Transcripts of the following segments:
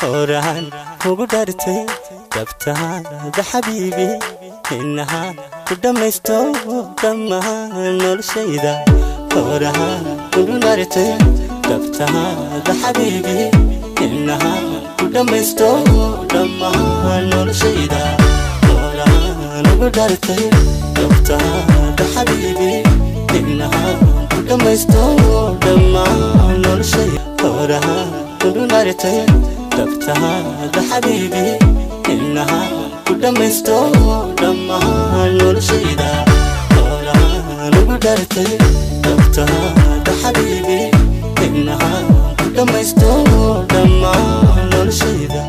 horaan ugu dhartay dabtaada xabiibi innaha ku dhamaysto dhammaan noloshayda horaan ugu dhartay dabtaada xabiibi innaha ku dhamaysto dhammaan noloshayda horaan ugu dhartay dabtaada xabiibi innaha ku dhamaysto dhammaan noloshayda horaan ugu dhartay dabtaada xabiibi innaha ku dhamaysto dhammaan noloshayda horaan ugu dhartay dabtaada xabiibi innaha ku dhamaysto dhammaan noloshayda.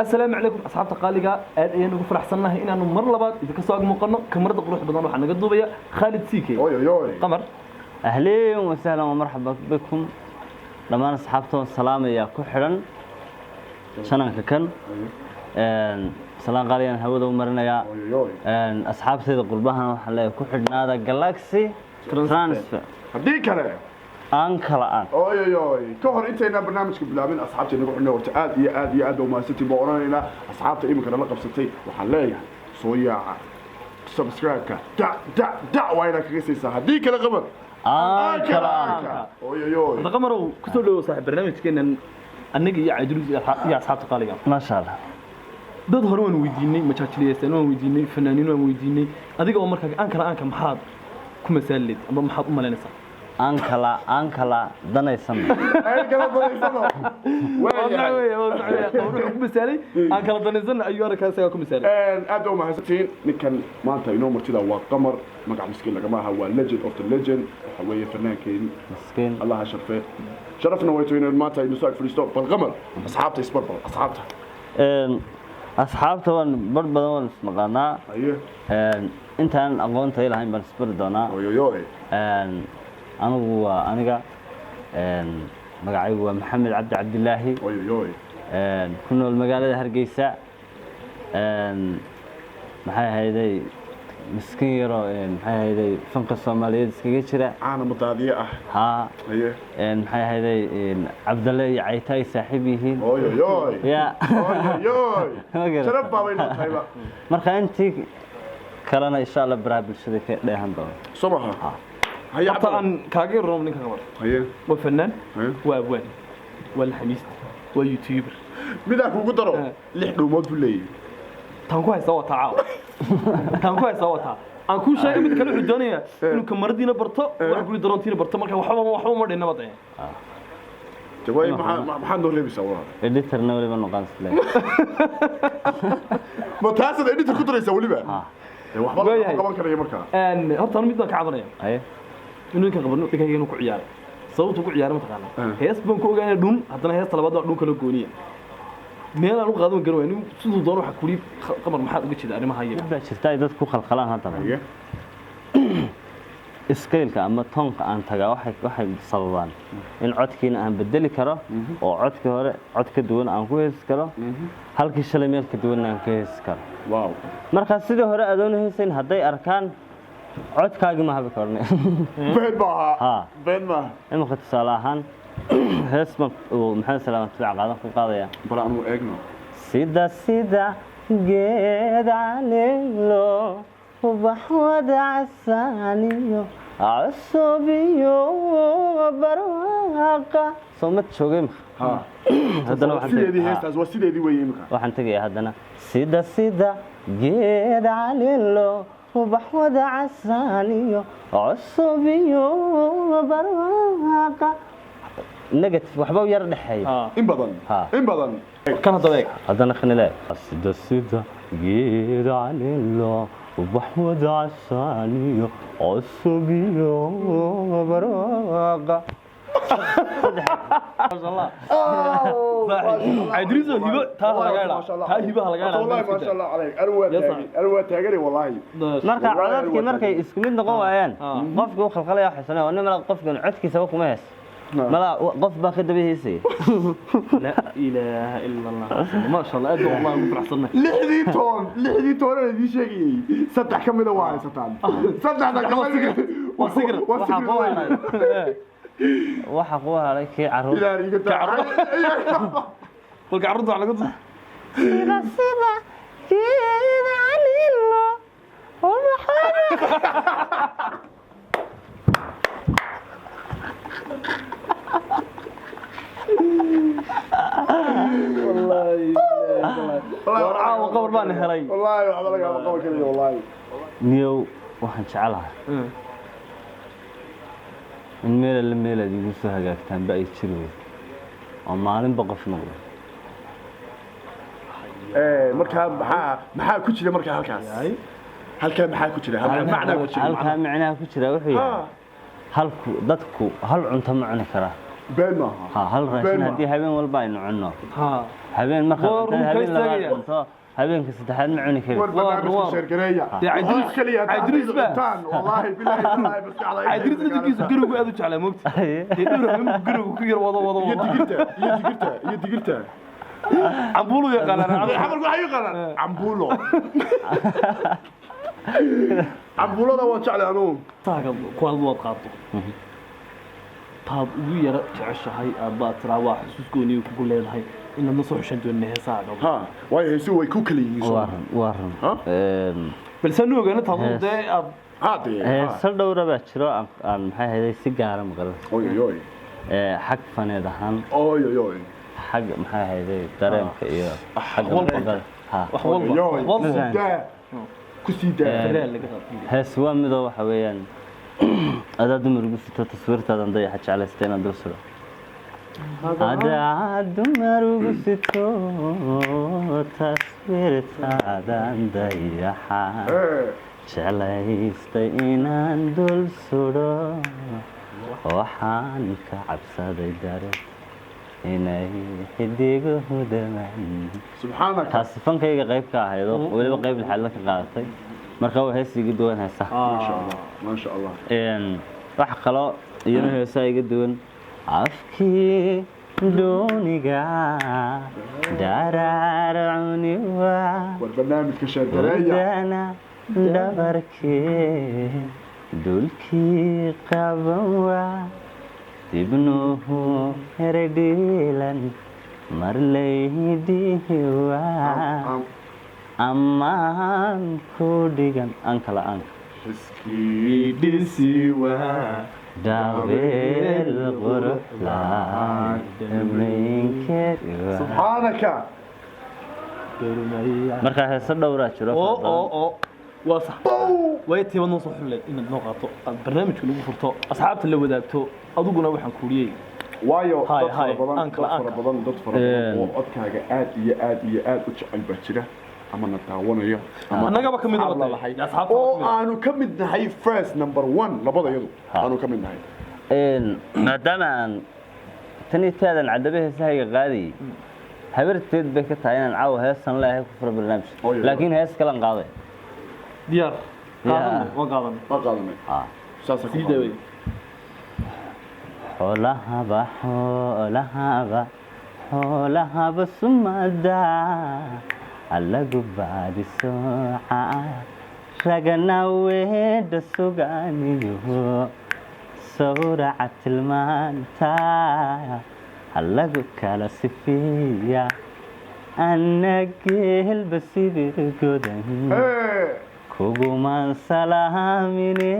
السلام عليكم أصحاب تقاليقة أنا نقول فرح سنة هنا نمر لبعض إذا كساق مقنع كمرة قروح بدنا وحنا قدو بيا خالد سيكي قمر أهلين وسهلا ومرحبا بكم لما أصحابته السلام يا كحرن شنان ككن سلام غاليا هودا ومرنا يا أصحاب سيد قربها وحلا كحرن هذا جالاكسي ترانسفير هديك أنا أنكلا أن كهر أنت هنا برنامج قبل من أصحابتي نقول إنه ارتعاد يا وما ستي بورنا هنا أصحابتي إيه مكان لقب ستي وحلايا صويا سبسكرايب دع وينك كيسة هديك أنا قمر أنكلا هذا قمر كتب له صاحب برنامج كنا النجي يعجلوا يا أصحاب تقاليقة ما شاء الله dad hore waan weydiinay majaajiliyeen waan weydiinay fanaaniin waan weydiinay adiga oo markaa aanka maxaad ku masaalid ama maxaad u maleynaysaa أنكلا دنيسن أنكلا دنيسن والله كمثالي أنكلا دنيسن أيوة أنا كان سأكون مثالي أدو ما هستين نكن ما أنت ينوم مرتدا وقمر ما قاعد مسكين لك ما هو legend of the legend هو فنان كين مسكين الله شرفه شرفنا ويتوين ما أنت ينساك في الستوب بالقمر أصحابته يسبر أصحابته أصحابته برد بدون مقانا أيه أنت أنا أقول تايل هاي بنسبر دونا أنا مقعي محمد عبد الله كنا المقالة هرقيسة محاي هيدي مسكيرة محاي هيدي فنق الصومالية سكيتشرة أنا متعدية ها محاي هيدي عبد الله عيتاي صاحبيه يا شرف بابينا طيبة مرخا أنتي كلنا إن شاء الله براب الشركة ده هندور صباحا طبعا كاغير روم نينكا قمر وفنان وابوان والحميس ويوتيوبر ميداك ugu daro lix dhuumood buu leeyahay tan ku haysta wata aan ku sheegay mid kale wuxuu doonayaa inuu kamaradiina barto wax guri daroontiina barto marka waxba ma dhinna baday jaway maxaa noo leebisa waa editorna waliba noqon islee ma taasada editor ku daraysa waliba waxba qaban karaya marka horta mid baan ka cabanaya inuu ka qabanno dhigay inuu ku ciyaaro sababtu ku ciyaaro ma taqaana hees baan ku ogaanay dhun haddana heesta labaad waa dhun kala gooniya meel aan u qaadan garoon inuu sidoo doono waxa kuli qamar maxaad uga jeedaa arrimaha ayaga baa jirta ay dadku khalkhalaan hadda iskeelka ama tonka aan tagaa waxay sababaan in codkiina aan bedeli karo oo codkii hore cod ka duwan aan ku heesi karo halkii shalay meel ka duwan aan ka heesi karo marka sidoo hore adoon heesayn hadday arkaan codkaagi ma habi karne been ma imaka tusaale ahaan hees ma maxamed salaam tabic qaadan ku qaadaya bal aanu eegno sida geed caleelo وبحوض عسانيو عصبيو براقة صومت شوقيم هذا سيدي هيستاز وسيدي ويمك waxaan tagayaa hadana sida geed caleelo وبحوض عسانيو عصبيو براقة negative waxba yar dhaxay in badan kan hadana khanile sida geed caleelo وبحوض عسانيو عصبيو براقة ما شاء الله عدريسو هيبه تا هلغايلا والله ما شاء الله عليك أروى تاجري والله marka codadkii markay isku mid noqon waayaan qofku khalkhalaya xisana oo nimada qofkan codkiisa wax kuma hees mala qof baa ka dabihiisay لا إله إلا الله ما شاء الله أدعو الله مفرح صرنا لحدي تون أنا دي شيء صدق كم ده واحد ستان صدق ده كم وسكر وحقوها عليك عروض balka carruurta wax laga tuso sida geeda calilo warcaa qabar baan helay والله waxba laga qabo kaliya والله niyow waxaan jecelahay in meel aad igu soo hagaagtaan ba ay jiri weyd oo maalinba qof noqdo marka maxaa ku jira marka halkaas halka maxaa ku jira halka macna ku jira halkaa micnaha ku jira wuxuu yahay halku dadku hal cunto ma cuni karaa been ma hal raashin haddii habeen walba aynu cunno ha habeen marka Waa run habeen ka labaad istaagaya. cunto habeenka saddexaad ma cuni karin barnaamijka sheergareeya عيدريس kaliya عيدريس بقى. والله بالله والله بس على عيدريس dadkiisu gurigu aad u jeclaa moogta ee dhowr habeen gurigu ku yar wado يدقرته cambuulu yaqaanaan عمل waxay yaqaan cambuulo cambuulada waa jecel anuu taaga kuwaad wad qaato taad ugu yara jeceshahay aad tiraa waa xusuuskooni kugu leedahay inaad ma soo xushan doonaa heesaaga ha way heesu way ku kala yihiin waaran balse anu ogaana taadu dee aad haadee heesal dhowra baa jiro aan maxay hayday si gaara maqalada oy oy xag faneed ahaan oy oy xag maxay hayday dareenka iyo xagga maqalada ha wax walba walba ku sii daa laga qaatay hees waa midoo waxa weeyaan adaa dumar ugu sito taswiirtaadan dayaxa jeclaysta inaad dul sudo adaa dumar ugu sito taswiirtaadan dayaxa jeclaystay inaan dul sudo waxaan ka cabsaday dareen inay xidigahu dhamaan subxaanaka taasi fankayga qayb ka ahayd oo weliba qayb lixaad la ka qaadatay marka waa hees iga duwan heesaha ما شاء الله wax kaloo iyana heesaa iga duwan afkii dooniga daraar cuniwa والبرنامج كشادرية ودana dhabarkee dulkii qabanwa dibnuhu heredhiilan marlaydihiwa ammaan ku dhigan ankala anka حسكي ديسيوا daaweel quruxlaan dhammaynkeeda سبحانك markaa heeso dhowraa jiro oo waa sax way tiiba noo soo xulay inaad noo qaato barnaamijka lagu furto asxaabta la wadaagto aduguna waxaan kuuliyey waayo Hay, dad hay, fara ankala, badan dad fara badan oo codkaaga aad iyo aad u jecel baa jira ama na daawanayo annagaba ka mid ah lahay asxaabta oo aanu ka mid nahay first number 1 labadayadu aanu ka mid nahay maadaama aan tan iyo taadan cadabe heesahayga qaadayay habarteed bay ka tahay inaan caawa heesan leeyahay ku fura barnaamij laakiin hees kalan qaaday diyaar qaadan waa qaadan ma qaadanay saasa sii daway xoolahaba sumada allagu baadi sooca ragana weedha suganiyo sawraca tilmaanta allagu kala sifiya annageelba sidii godan kugumaan salaamine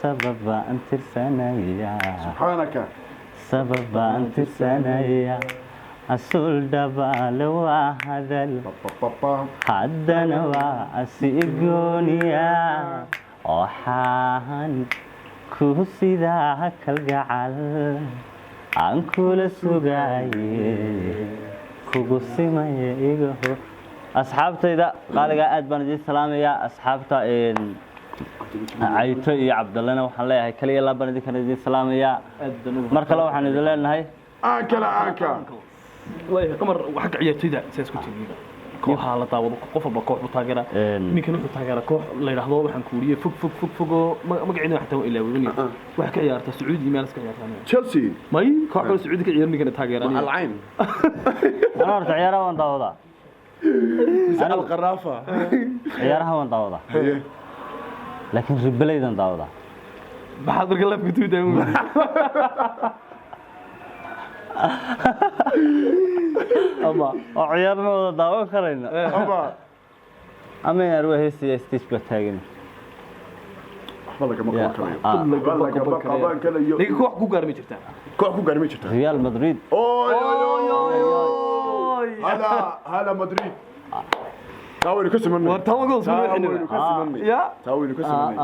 sababaan tirsanaya subxaanaka sababaan tirsanaya asul dhabaale waa hadal haddana waa asigooniya waxaan ku sidaa kalgacal aan kula sugaye kugu simaya igaho asxaabtayda qaaligaa aad baan idiin salaamayaa asxaabta cayto iyo cabdallena waxaan leeyahay kaliya laa baan idinkan idiin salaamayaa mar kale waxaan idin leenahay aanka way qamar waxa ka ciyaartayda saas ku tigiin kooxaha la daawado qof walba koox u taageera ninkan wuxuu taageera koox la yiraahdo waxaan kuuliyay fog magaciina waxa taa ilaaway wax ka ciyaarta Sacuudi meel iska ciyaarta Chelsea may koox kale Sacuudi ka ciyaar ninkan taageera العين أنا أرجع يا روان داودا أنا القرافة يا روان داودا لكن ربليدا داودا بحضر قلب كتو دايما ama oo ciyaar ma wada daawan karayna ama ama arwaa heesiya stage ba taagan waxba lagama Yeah. qaban karayo ninka koox ku gaarmi jirtaa koox ku gaarmi jirta Real Madrid هلا مدريد تاويل كسمن وتاويل كسمن يا تاويل كسمن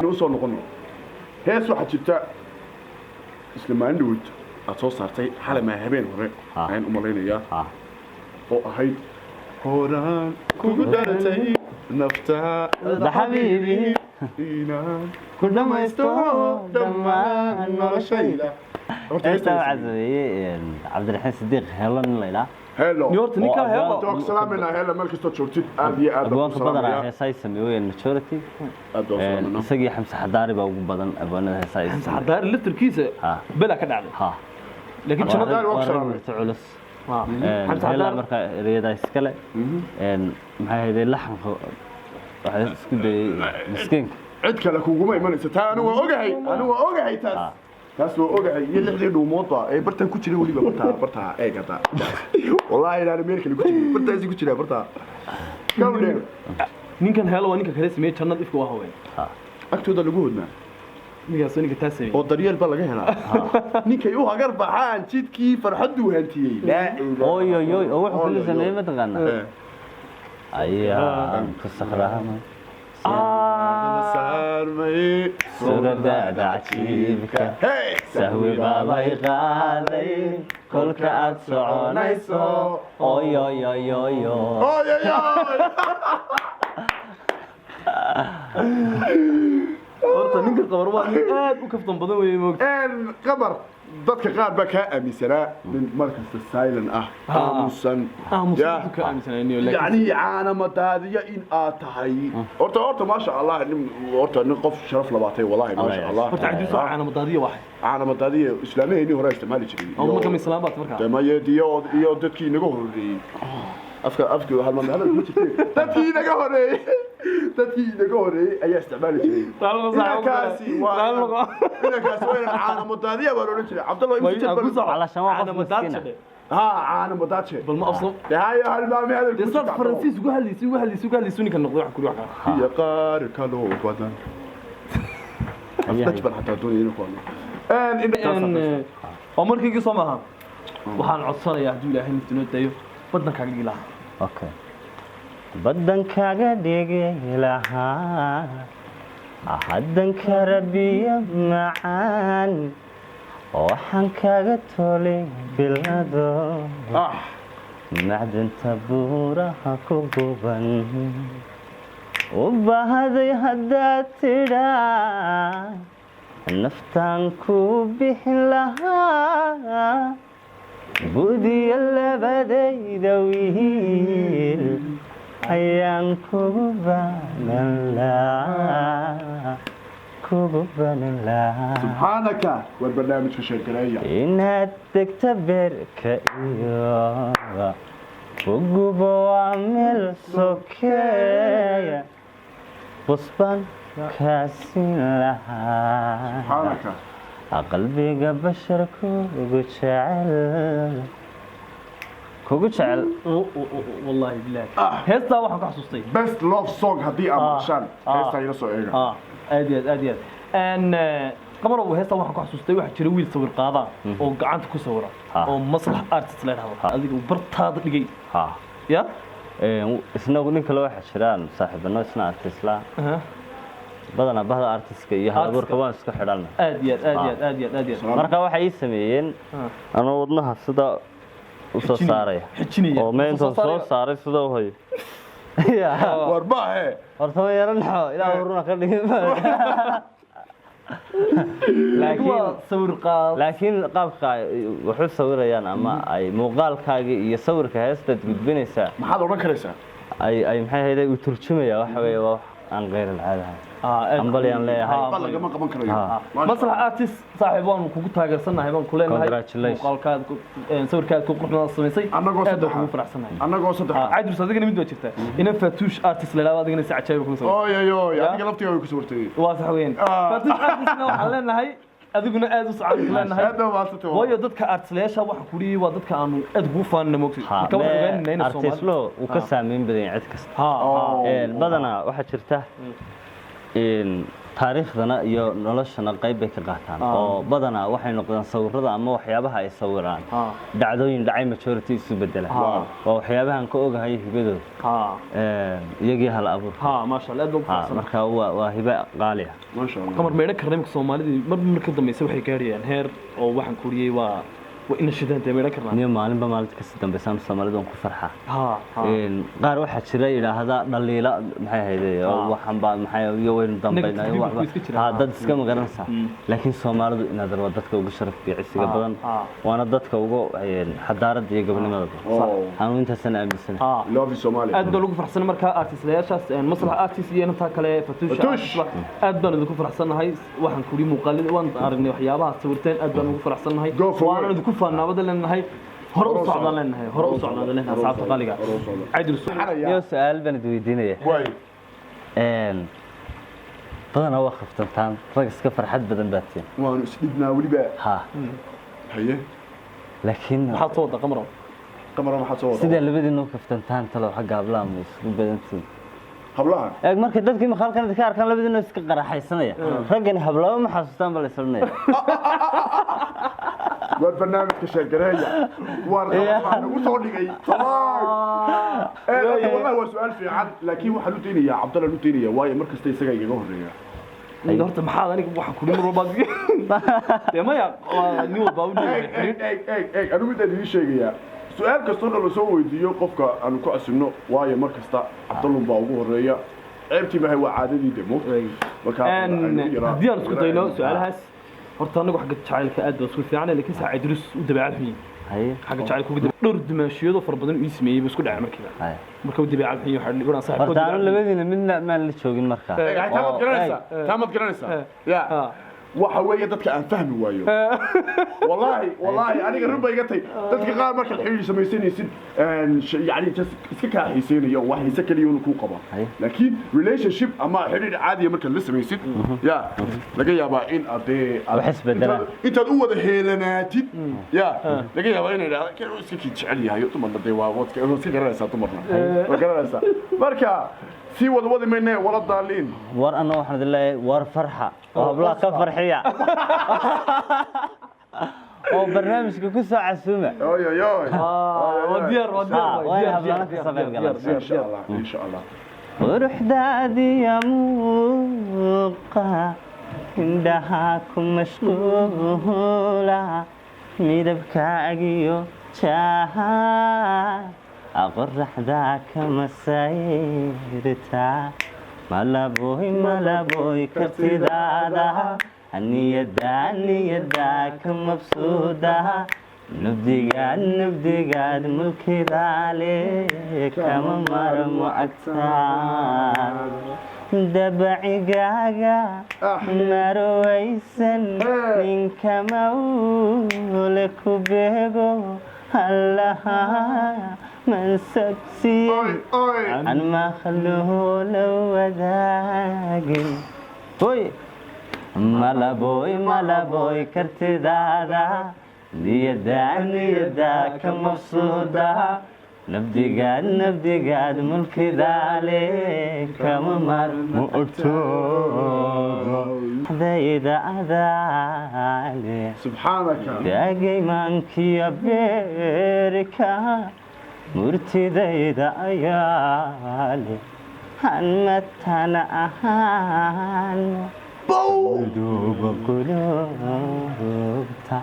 نوصل نقول هيس واحد جبت اسلام اندود اتو صارتي حاله ما هبين هوري عين املينيا oo ahayd horaan kugu dharatay nafta حبيبي inaan ku dhamaysto dhammaan noloshayda انت عزوي عبد الرحيم صديق هلن ليلى هلو نيورت نيكا هيلو توك سلامنا هلا مالك استو joogtid aad iyo aad abwaanka badan ah heesay sameeyeen majority isagii xamsa xadaari baa ugu badan abwaanada heesay xadaar liftirkiisa bala ka dhacday ha laakiin xadaar waa xadaari culus xamsa xadaar marka reeda iskale maxay hayday laxanka waxa isku dayay miskiinka cid kale kuguma imanaysa taa anigu waa ogahay taas waa ogahay iyo lixdii dhuumoodba ee bartan ku jiray waliba barta eegata wallahi inaan meel kale ku jiray bartaasi ku jiray barta gawdheer ninkan helo waa ninka kale sameeyay jannad ifka waa haween agtooda lagu hodnaa ninkaas ninka taas sameeyay oo daryeel ba laga helaa ninkay u hagar baxaan jidkii farxadu hantiyay laa ilaaha oy oy oy wuxuu kale sameeyay ma taqaana ayaa ka sakhraama سورة عجيبك سهوي بابا يغالي كل كأت سعونيسو أوي أوي أوي أوي horta ninka qabar waa nin aad u kaftan badan weeye moogta qabar dadka qaar baa kaa aaminsanaa nin markasta silent ah aamusan ka aaminsanayniyo yani caana madaadiya in aad tahay horta maasha allah nin qof sharaf labaatay wallahi maasha allah horta cadiiso caana madaadiya waxay caana madaadiya islaamiyeen hore isticmaali jiray oo marka islaam baad markaa damayadiyo iyo dadkii inaga horeeyay afka hal ma jirtay dadkii inaga horeeyay ayaa isticmaali jiray kaasi waa caana madaadiya baa loo jiray cabdallah ibn jabal على شمال قف مسكينة caana madaadiya bal ma afsam هاي هالمامي هذا دسات فرنسيس وهاليسو ninka noqdo wax kuli waxa هي قار كلو بدن أفتش حتى دوني ينكون oo markii soo maaha waxaan codsanayaa hadii ilaahay naftinoo dayo badanka dhigi lahaa okay badankaga dhigi lahaa hadanka rabiya macaan waxaan kaga tolay bilado macdanta buuraha ku guban وبهذا هدات ترى نفتان كوبح لها بودي اللي بدي دويل أيام كوبان الله كوبان الله سبحانك والبرنامج في شركرية إنها تكتبر كأيوه وقوب وعمل سكاية بصبان كاسين لها سبحانك قلبي بشر كوكو شعل والله بالله هسه waxaan ka xasuustay best love song hadii aan maqshaan heesta ila soo eega aad qabar oo heesta waxaan ka xasuustay waxa jira wiil sawir qaada oo gacanta ku sawira oo maslax artist leeyahay adiga bartaada dhigay ya isna ninka loo xiraan saaxiibano isna artist la badana bahda artistka iyo halaburka waan isku xidhan aad marka waxa ay sameeyeen anoo wadnaha sida u soo saaray oo meento soo saaray sida u hay warba horta yaranaxo ilaa uruna ka dhigay laakiin qaabka wuxuu sawirayaan ama ay muuqaalkaaga iyo sawirka heestaad gudbinaysaa maxaad oran karaysaa ay maxay hayday u turjumaya waxa weeye waa aan غير العاده ambaliyan leeyahay lagama qaban karayo maslax artist saaxiib waan kugu taageersanahay baan ku leenahay muuqaalkaad sawirkaad ku qurxoon samaysay aad ugu faraxsanahay anagoo saddex عادل صدقني مid jirta ina fatush artist leeyahay adigana si cajaa'ib ku soo ooy adiga laftiga way ku sawirtay waa sax weyn fatush artist waxaan leenahay adiguna aad u socon leenahay هذا ما ستوى waayo dadka artislayaasha waxa ku dhiyay waa dadka aanu aad ugu faanna moogtay marka waxa ogaanayna inay Soomaali artislo uu ka saameyn badan yahay cid kasta ha badanaa waxaa jirta taariikhdana iyo noloshana qayb bay ka qaataan oo badanaa waxay noqdaan sawirrada ama waxyaabaha ay sawiraan dhacdooyin dhacay majority isu bedela waa waxyaabahan ka ogahay hibadooda iyagii hal abuur ma sha Allah aad buu marka waa hiba qaali ah ما شاء الله qamar meedha karnamka Soomaalida marka dambeysay waxay gaariyaan heer oo waxaan ku riyay waa in shidanta meedha karnaa niyo maalinba maalinta ka dambeysaan Soomaalida ku farxa qaar waxa jira yiraahda dhaliila maxay ahaydee oo waxan baa maxay iyo weyn dambeynaa dad iska magaranaysa laakiin Soomaalidu inaad darwa dadka ugu sharaf fiicisiga badan waana dadka ugu xadaarada iyo gobonimada aan inta sana aaminsan love Somali aad baan ugu faraxsan marka artislayaashaas maslaxa artist iyo inta kale fatuusha aad baan ugu faraxsanahay waxaan ku ri muuqaalada waan aragnay waxyaabaha sawirteen aad baan ugu faraxsanahay waan ugu faanabada leenahay hor u socdaan leenahay hor u socdaan leenahay asxaabta qaaliga عيد iyo su'aal baan weydiinaya واي badanaa waa khaftantaan rag iska farxad badan baatiin waanu isdibnaa waliba ha haye laakiin waxaad soo wada qamaro qamara maxaa soo wada sida labadiinoo khaftantaan talo xagga hablaha ma isku badantiin hablaha eeg marka dadkii maqaalkan ka arkaan labadiinoo iska qaraxaysanaya raggan hablaha ma xasuustaan bal islanaya والبرنامج كشجرية وأنا وصل لي طبعا والله هو سؤال في عد لكن وحلو تاني يا عبد الله لو تاني يا واي مركز تيسا جاي جوه إذا هرت محل أنا كم واحد كلهم رباط يا ما يا نيو باودي أنا بدي أدري شيء يا سؤال كسرنا لو سوي ديو قفك أنا كأس إنه واي مركز تا عبد الله باوجوه الريا عبتي ما هو عادي دمو دي أنا سكوت إنه سؤال هاس horta anagu xagga jacaylka aad baan isku fiicnay laakiin saa Idris u dabeecad xun haye xagga jacaylka ugu dhowr dimaashiyado far badan uu sameeyay isku dhacay markiiba haye marka uu dabeecad xun yahay dhibana saaxiibkood horta aan labadiina midna ma la joogin marka تامد جرانسا يا waxa weeye dadka aan fahmi waayo wallahi aniga run bay gatay dadka qaar marka xiriir samaysanaysid yani iska ka xiiseeyo wax xiise kaliya uu ku qabo laakiin relationship ama xiriir caadi marka la samaysid ya laga yaabaa in intaad u wada heelanaatid ya laga yaabaa in ay iska jecel yahay dumarna day waa wadka iska garanaysa dumarna waa garanaysa marka si wada meena wala daalin war ana waxaan leeyahay war farxa oo hablaha ka farxiya oo barnaamijka ku soo casuuma وديار ان شاء الله وروحدادي يا موقع عندها كم مشغولة midabkaagiyo jaaha aqorrax daaka masayrta malaboy kartidaada niyada ka mabsuuda nabdigaad mulkidaale kama marmo agtaa dabacigaaga marwaysan ninka mawle ku beego allaha mansabsiye an makhluula wadaagin hoy malaboy kartidaada niyada ka mabsuuda nabdigaad mulkidaale kama marmo ogto dayda adaale subhanaka daagay maankiya beerka murtidayda ayaale han matana ahaan duuba qulubta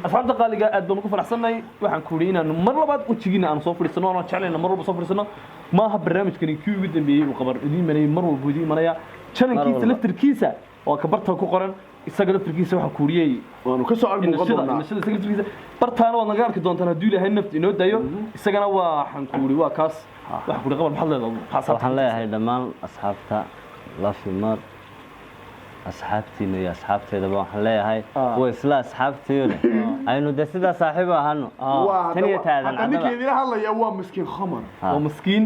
asxaabta qaaliga aad baan ugu faraxsanahay waxaan ku yiri inaan mar labaad wajigiina aan soo fadhiisano oo jeclayna mar walba soo fadhiisano maaha barnaamijkani kii ugu dambeeyay uu qabar idin manay mar walba idin manaya channelkiisa laftirkiisa oo ka barta ku qoran isaga laftirkiisa waxaan ku yiri waanu ka soo argmo qodobna bartaana waad naga arki doontaan haddii ilaahay nafti inoo dayo isagana waxaan ku yiri waa kaas wax ku qabar maxad leedahay waxaan leeyahay dhammaan asxaabta lafimar asxaabtiina iyo asxaabteedaba waxaan leeyahay way isla asxaabteena aynu de sida saaxiib ahano tan iyo taadan hadda ninkeedii hadlaya waa miskiin khamar waa miskiin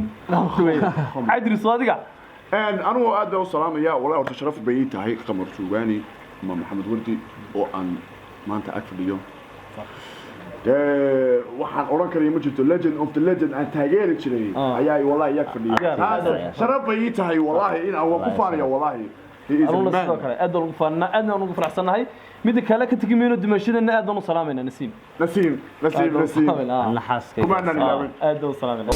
Idris wadiga anigu aad u salaamaya wallahi horta sharaf bay tahay qamar suugaani ama maxamed wardi oo aan maanta ag fadhiyo waxaan oran karay ma jirto legend of the legend aan taageeri jiray ayaa wallahi iyag fadhiya sharaf bay ii tahay wallahi in aan ku faanayo wallahi أنا نسيت كله أدنى فنا أدنى نقفر أحسن هاي ميد كلا كتجي منو دمشقنا أدنى سلامنا نسيم نسيم أنا حاسس كمان أدنى سلامنا